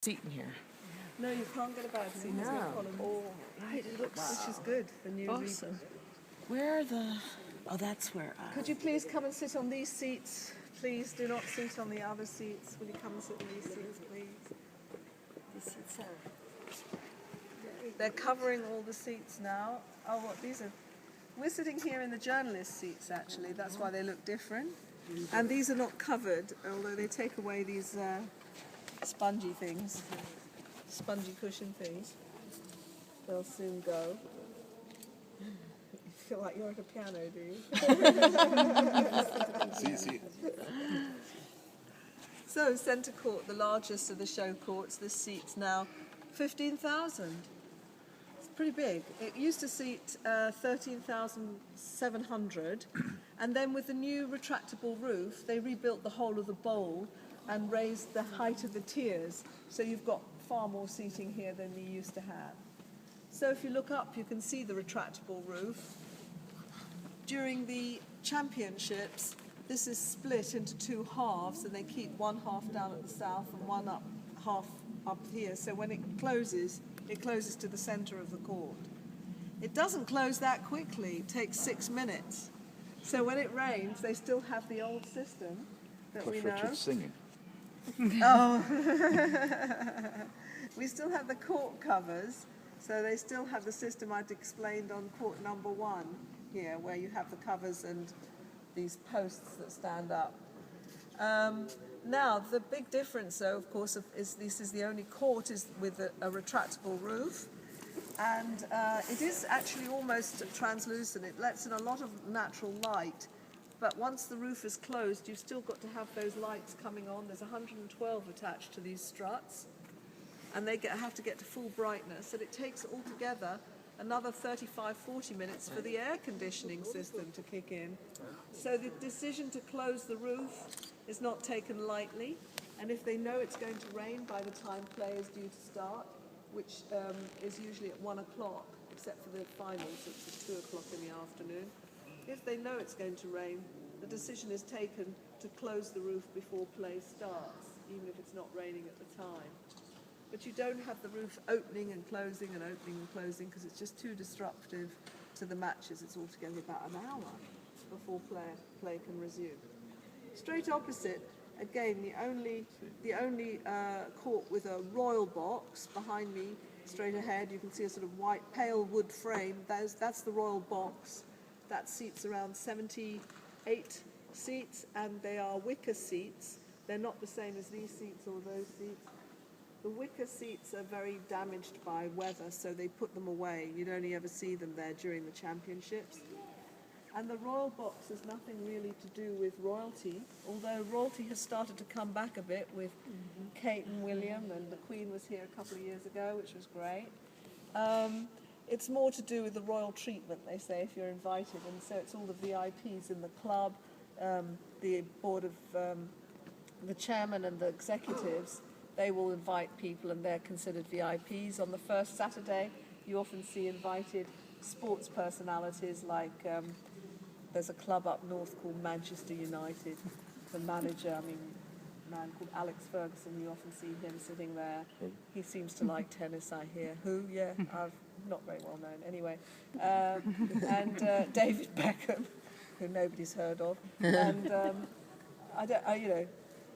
seat in here. No, you can't get a bad seat. There's no column. Oh, right. It looks Which is good. The new awesome. Where are the? Oh, that's where. Could you please come and sit on these seats? Please do not sit on the other seats. Will you come and sit on these seats, please? These seats are. They're covering all the seats now. Oh, what these are? We're sitting here in the journalist seats, actually. That's why they look different. And these are not covered, although they take away these spongy things, spongy cushion things. They'll soon go. You feel like you're at a piano, do you? See. So, centre court, the largest of the show courts, this seats now 15,000. It's pretty big. It used to seat 13,700, and then with the new retractable roof, they rebuilt the whole of the bowl and raised the height of the tiers, so you've got far more seating here than you used to have. So if you look up, you can see the retractable roof. During the championships, this is split into two halves, and they keep one half down at the south and one half up here. So when it closes to the centre of the court. It doesn't close that quickly. It takes 6 minutes. So when it rains, they still have the old system that we know. Richard's singing. Oh, we still have the court covers, so they still have the system I'd explained on court number 1 here, where you have the covers and these posts that stand up. Now, the big difference, though, of course, is this is the only court with a retractable roof, and it is actually almost translucent. It lets in a lot of natural light. But once the roof is closed, you've still got to have those lights coming on. There's 112 attached to these struts, and they have to get to full brightness. And it takes altogether another 35-40 minutes for the air conditioning system to kick in. So the decision to close the roof is not taken lightly. And if they know it's going to rain by the time play is due to start, which is usually at 1 o'clock, except for the finals, it's at 2 o'clock in the afternoon. If they know it's going to rain, the decision is taken to close the roof before play starts, even if it's not raining at the time. But you don't have the roof opening and closing because it's just too disruptive to the matches. It's altogether about an hour before play can resume. Straight opposite, again, the only court with a royal box behind me, straight ahead. You can see a sort of white pale wood frame. That's the royal box. That seats around 78 seats, and they are wicker seats. They're not the same as these seats or those seats. The wicker seats are very damaged by weather, so they put them away. You'd only ever see them there during the championships. And the royal box has nothing really to do with royalty, although royalty has started to come back a bit with Kate and William, and the Queen was here a couple of years ago, which was great. It's more to do with the royal treatment, they say, if you're invited. And so it's all the VIPs in the club, the board of the chairman and the executives. They will invite people, and they're considered VIPs. On the first Saturday, you often see invited sports personalities, like there's a club up north called Manchester United. The manager, a man called Alex Ferguson, you often see him sitting there. He seems to like tennis, I hear. Who? Yeah, I've not very well known. Anyway, and David Beckham, who nobody's heard of, and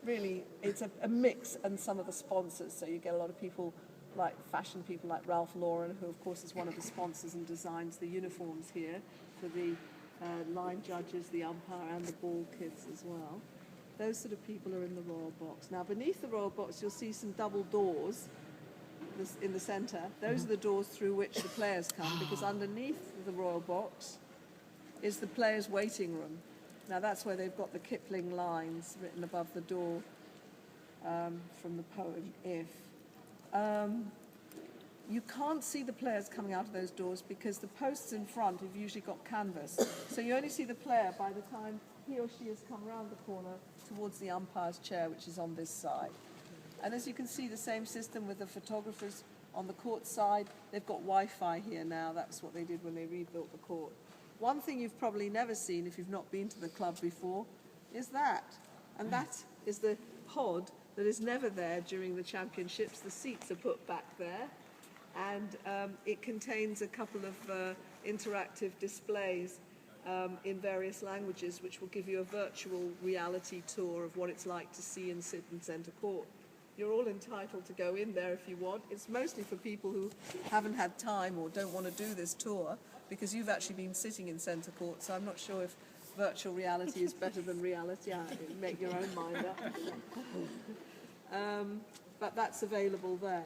really, it's a mix, and some of the sponsors. So you get a lot of people, like fashion people like Ralph Lauren, who of course is one of the sponsors and designs the uniforms here for the line judges, the umpire, and the ball kids as well. Those sort of people are in the royal box. Now, beneath the royal box, you'll see some double doors in the centre. Those are the doors through which the players come, because underneath the royal box is the players' waiting room. Now, that's where they've got the Kipling lines written above the door from the poem If. You can't see the players coming out of those doors because the posts in front have usually got canvas. So you only see the player by the time he or she has come around the corner towards the umpire's chair, which is on this side. And as you can see, the same system with the photographers on the court side. They've got Wi-Fi here now. That's what they did when they rebuilt the court. One thing you've probably never seen if you've not been to the club before is that. And that is the pod that is never there during the championships. The seats are put back there, and it contains a couple of interactive displays in various languages, which will give you a virtual reality tour of what it's like to see and sit in centre court. You're all entitled to go in there if you want. It's mostly for people who haven't had time or don't want to do this tour, because you've actually been sitting in centre court, so I'm not sure if virtual reality is better than reality. Make your own mind up. But that's available there.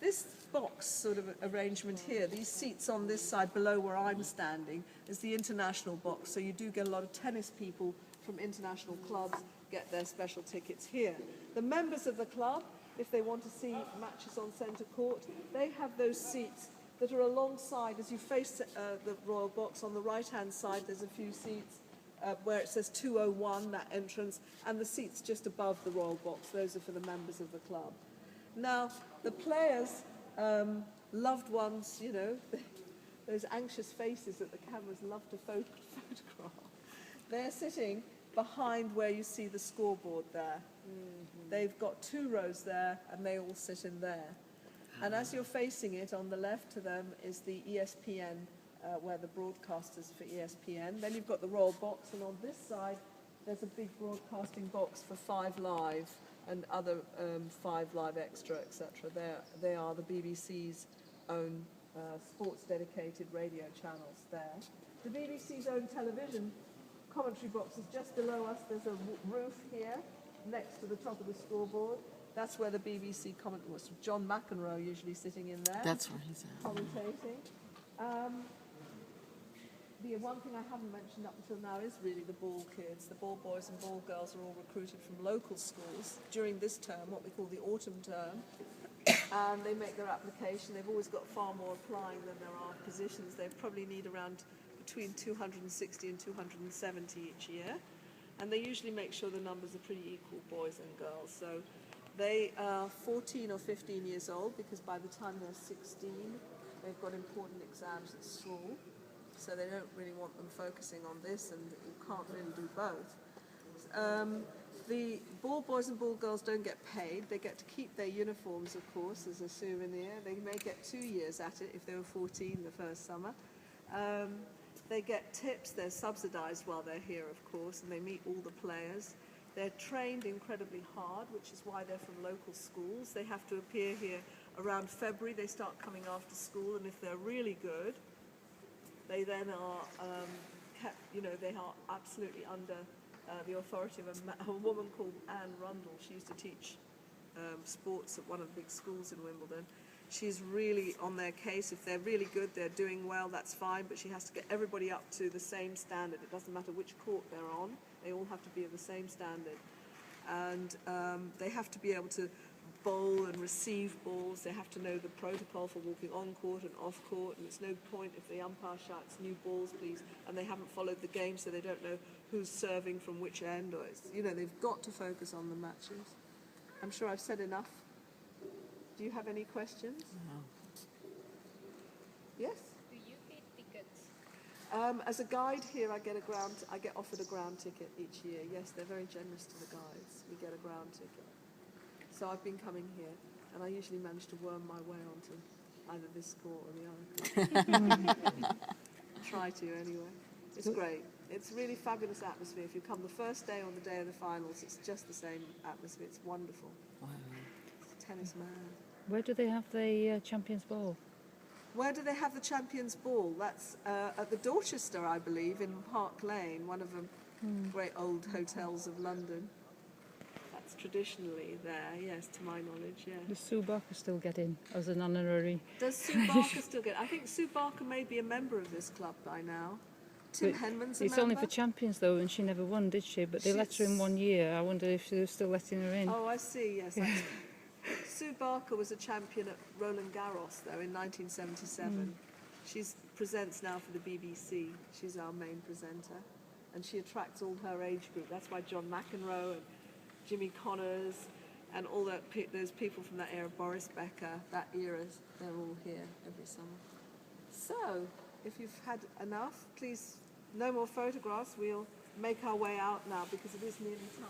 This box sort of arrangement here, these seats on this side below where I'm standing, is the international box. So you do get a lot of tennis people from international clubs get their special tickets here. The members of the club, if they want to see matches on centre court, they have those seats that are alongside as you face the Royal Box. On the right-hand side, there's a few seats where it says 201, that entrance, and the seats just above the Royal Box. Those are for the members of the club. Now, the players, loved ones, you know, those anxious faces that the cameras love to photograph, they're sitting behind where you see the scoreboard there. Mm-hmm. They've got 2 rows there, and they all sit in there. And as you're facing it, on the left to them is the ESPN, where the broadcasters for ESPN. Then you've got the Royal Box, and on this side, there's a big broadcasting box for 5 Live and other 5 Live Extra, etc. They are the BBC's own sports-dedicated radio channels there. The BBC's own television commentary box is just below us. There's a roof here next to the top of the scoreboard. That's where the BBC commentary was. John McEnroe usually sitting in there. That's where he's at. Commentating. The one thing I haven't mentioned up until now is really the ball kids. The ball boys and ball girls are all recruited from local schools during this term, what we call the autumn term, and they make their application. They've always got far more applying than there are positions. They probably need around between 260 and 270 each year, and they usually make sure the numbers are pretty equal, boys and girls. So they are 14 or 15 years old, because by the time they're 16, they've got important exams at school. So they don't really want them focusing on this, and you can't really do both. The ball boys and ball girls don't get paid. They get to keep their uniforms, of course, as a souvenir. They may get 2 years at it if they were 14 the first summer. They get tips. They're subsidised while they're here, of course, and they meet all the players. They're trained incredibly hard, which is why they're from local schools. They have to appear here around February. They start coming after school, and if they're really good, they then are kept, you know, they are absolutely under the authority of a woman called Anne Rundle. She used to teach sports at one of the big schools in Wimbledon. She's really on their case. If they're really good, they're doing well, that's fine, but she has to get everybody up to the same standard. It doesn't matter which court they're on. They all have to be of the same standard. And they have to be able to bowl and receive balls. They have to know the protocol for walking on court and off court, and it's no point if the umpire shouts new balls please and they haven't followed the game, so they don't know who's serving from which end, or it's, you know, they've got to focus on the matches. I'm sure I've said enough. Do you have any questions? No. Yes? Do you pay tickets? As a guide here, I get offered a ground ticket each year. Yes, they're very generous to the guides. We get a ground ticket. So I've been coming here, and I usually manage to worm my way onto either this court or the other. Try to, anyway. It's great. It's really fabulous atmosphere. If you come the first day or the day of the finals, it's just the same atmosphere. It's wonderful. Wow. It's tennis mad. Where do they have the Champions Ball? Where do they have the Champions Ball? That's at the Dorchester, I believe, in Park Lane, one of the great old hotels of London. Traditionally there, yes, to my knowledge, yeah. Does Sue Barker still get in as an honorary? Does Sue Barker still get? I think Sue Barker may be a member of this club by now. Tim Henman's a member. It's only for champions though, and she never won, did she? But they let her in 1 year. I wonder if they're still letting her in. Oh, I see, yes. Sue Barker was a champion at Roland Garros, though, in 1977. She presents now for the BBC. She's our main presenter. And she attracts all her age group. That's why John McEnroe and Jimmy Connors and all those people from that era, Boris Becker, that era, they're all here every summer. So, if you've had enough, please, no more photographs. We'll make our way out now because it is nearly time.